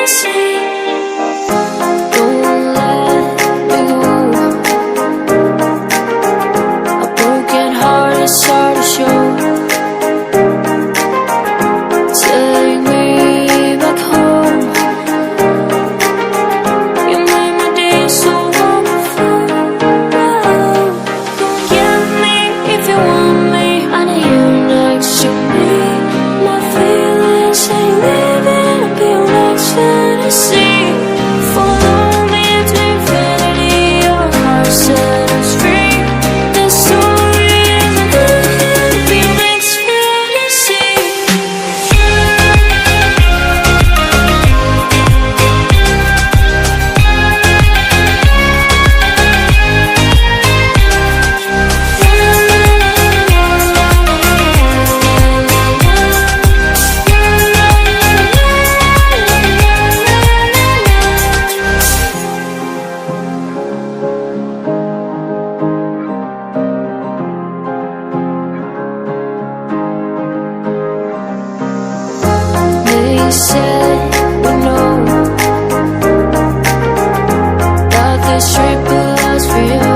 They said we know that this trip will last for you.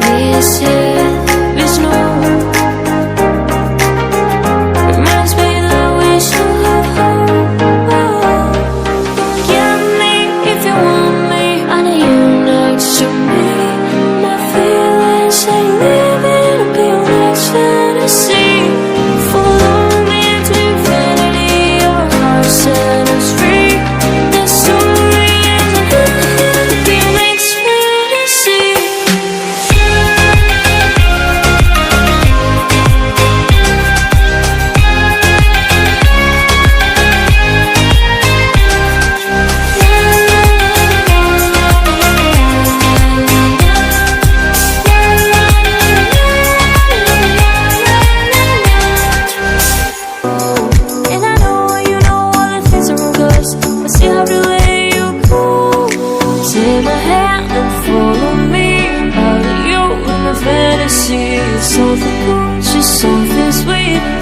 This here is no reminds me that we should have hope. Get me if you want me, I need you next to me. My feelings ain't living to be your next fantasy. Take my hand and follow me. Out of you in my fantasy. Something good, just something sweet.